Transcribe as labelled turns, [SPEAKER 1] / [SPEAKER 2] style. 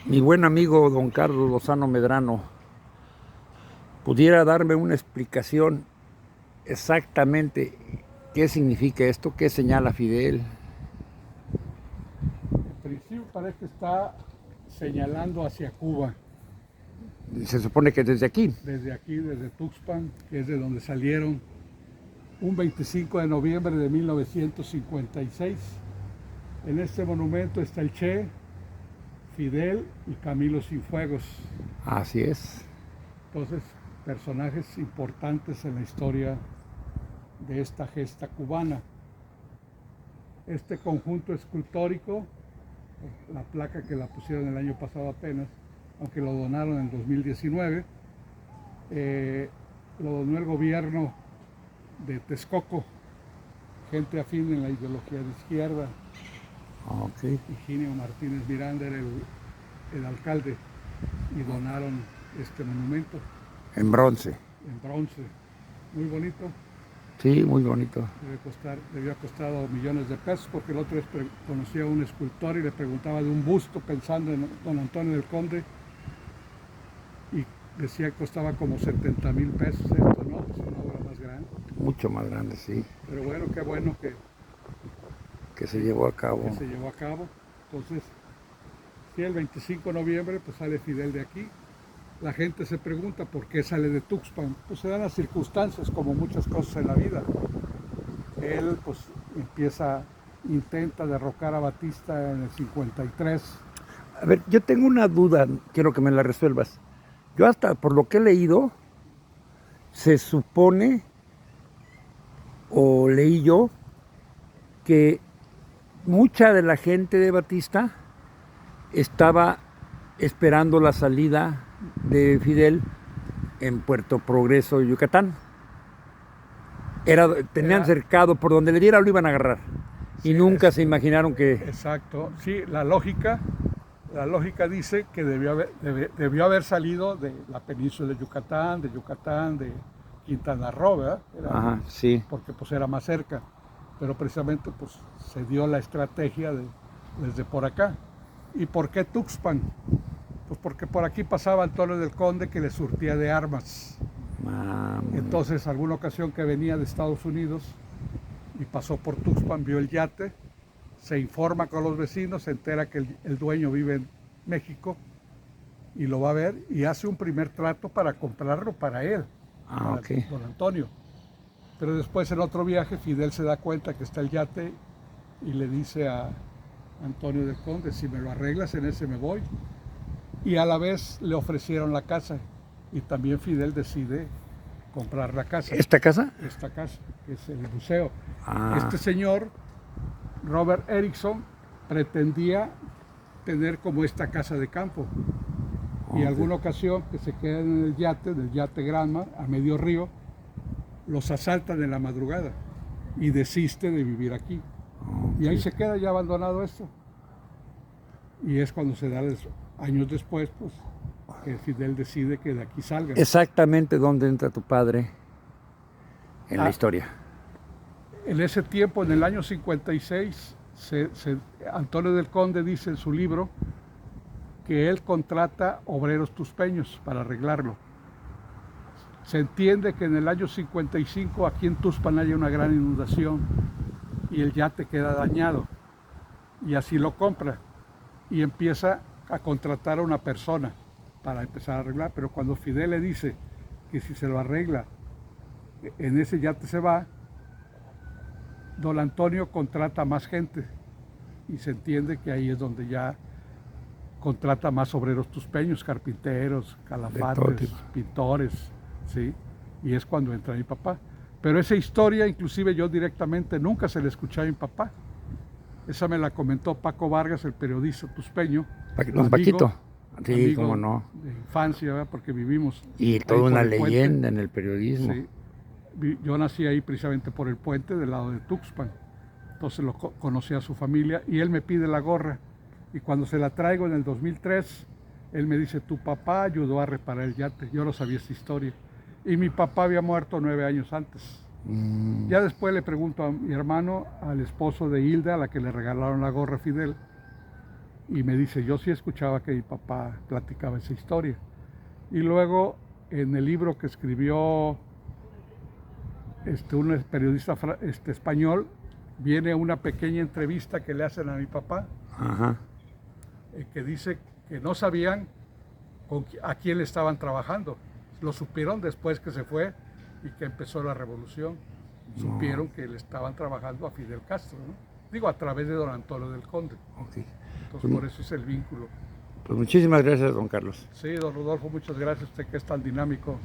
[SPEAKER 1] Mi buen amigo don Carlos Lozano Medrano pudiera darme una explicación exactamente qué significa esto, qué señala Fidel.
[SPEAKER 2] En principio parece que está señalando hacia Cuba,
[SPEAKER 1] Se supone que desde aquí.
[SPEAKER 2] desde aquí, desde Tuxpan, que es de donde salieron un 25 de noviembre de 1956. En este monumento está el Che, Fidel y Camilo Cienfuegos.
[SPEAKER 1] Así es.
[SPEAKER 2] Entonces, personajes importantes en la historia de esta gesta cubana. Este conjunto escultórico, la placa que la pusieron el año pasado apenas, aunque lo donaron en 2019, lo donó el gobierno de Texcoco, gente afín en la ideología de izquierda.
[SPEAKER 1] Ok.
[SPEAKER 2] Higinio Martínez Miranda era el alcalde y donaron este monumento
[SPEAKER 1] En bronce.
[SPEAKER 2] en bronce, muy bonito.
[SPEAKER 1] Sí, muy bonito.
[SPEAKER 2] Debió haber costado millones de pesos, porque el otro día conocía a un escultor y le preguntaba de un busto pensando en don Antonio del Conde y decía que costaba como 70,000 pesos esto, ¿no? Es una obra más grande.
[SPEAKER 1] Mucho más grande, sí.
[SPEAKER 2] Pero bueno, qué bueno
[SPEAKER 1] Que se llevó a
[SPEAKER 2] que
[SPEAKER 1] cabo.
[SPEAKER 2] se llevó a cabo. Entonces, sí, el 25 de noviembre pues sale Fidel de aquí. La gente se pregunta por qué sale de Tuxpan. Pues se dan las circunstancias, como muchas cosas en la vida. Él pues intenta derrocar a Batista en el 53.
[SPEAKER 1] A ver, yo tengo una duda, quiero que me la resuelvas. Yo hasta por lo que he leído, se supone, o leí yo, que mucha de la gente de Batista estaba esperando la salida de Fidel en Puerto Progreso, Yucatán. Tenían
[SPEAKER 2] Era,
[SPEAKER 1] cercado, por donde le diera lo iban a agarrar. Y
[SPEAKER 2] sí,
[SPEAKER 1] nunca se imaginaron que...
[SPEAKER 2] exacto. Sí, la lógica dice que debió haber salido de la península de Yucatán, de Quintana Roo, ¿verdad?
[SPEAKER 1] Ajá, sí.
[SPEAKER 2] Porque pues era más cerca. Pero precisamente pues se dio la estrategia desde por acá. ¿Y por qué Tuxpan? Pues porque por aquí pasaba Antonio del Conde, que le surtía de armas. Entonces, alguna ocasión que venía de Estados Unidos y pasó por Tuxpan, vio el yate, se informa con los vecinos, se entera que el dueño vive en México y lo va a ver y hace un primer trato para comprarlo para él, para
[SPEAKER 1] Ok.
[SPEAKER 2] don Antonio. Pero después, en otro viaje, Fidel se da cuenta que está el yate y le dice a Antonio del Conde: si me lo arreglas, en ese me voy. Y a la vez le ofrecieron la casa y también Fidel decide comprar la casa,
[SPEAKER 1] ¿Esta casa?
[SPEAKER 2] esta casa, que es el museo.
[SPEAKER 1] Ah,
[SPEAKER 2] Este señor, Robert Erickson, pretendía tener como esta casa de campo. Y
[SPEAKER 1] ok.
[SPEAKER 2] alguna ocasión que se queda en el yate, del yate Granma, a medio río, los asaltan en la madrugada y desiste de vivir aquí. Y ahí
[SPEAKER 1] Ok.
[SPEAKER 2] se queda ya abandonado esto. Y es cuando se da años después, pues, que Fidel decide que de aquí salgan.
[SPEAKER 1] Exactamente dónde entra tu padre en la
[SPEAKER 2] Ah,
[SPEAKER 1] historia.
[SPEAKER 2] en ese tiempo, en el año 56, Antonio del Conde dice en su libro que él contrata obreros tuspeños para arreglarlo. Se entiende que en el año 55 aquí en Tuxpan hay una gran inundación y el yate queda dañado, y así lo compra y empieza a contratar a una persona para empezar a arreglar. Pero cuando Fidel le dice que si se lo arregla, en ese yate se va, don Antonio contrata más gente y se entiende que ahí es donde ya contrata más obreros tuspeños, carpinteros,
[SPEAKER 1] De todo
[SPEAKER 2] calafates,
[SPEAKER 1] tipo.
[SPEAKER 2] pintores, ¿sí? Y es cuando entra mi papá. Pero esa historia, inclusive yo directamente nunca se la escuché a mi papá. Esa me la comentó Paco Vargas, el periodista tuspeño,
[SPEAKER 1] Don
[SPEAKER 2] amigo,
[SPEAKER 1] Paquito. Sí, cómo
[SPEAKER 2] amigo
[SPEAKER 1] no.
[SPEAKER 2] de infancia, ¿verdad? Porque vivimos
[SPEAKER 1] Y
[SPEAKER 2] ahí
[SPEAKER 1] toda
[SPEAKER 2] por
[SPEAKER 1] una
[SPEAKER 2] el puente.
[SPEAKER 1] leyenda en el periodismo.
[SPEAKER 2] Sí. Yo nací ahí precisamente por el puente del lado de Tuxpan. Entonces conocí a su familia y él me pide la gorra. Y cuando se la traigo en el 2003, él me dice: tu papá ayudó a reparar el yate. Yo no sabía esta historia. Y mi papá había muerto 9 años antes. Ya después le pregunto a mi hermano, al esposo de Hilda, a la que le regalaron la gorra a Fidel, Y me dice, yo sí escuchaba que mi papá platicaba esa historia. Y luego en el libro que escribió un periodista español, viene una pequeña entrevista que le hacen a mi papá,
[SPEAKER 1] Ajá.
[SPEAKER 2] que dice que no sabían a quién le estaban trabajando. Lo supieron después que se fue y que empezó la revolución. Supieron que le estaban trabajando a Fidel Castro, ¿no? Digo, a través de don Antonio del Conde.
[SPEAKER 1] Ok.
[SPEAKER 2] Entonces, por eso es el vínculo.
[SPEAKER 1] Pues muchísimas gracias, don Carlos.
[SPEAKER 2] Sí, don Rodolfo, muchas gracias. Usted que es tan dinámico.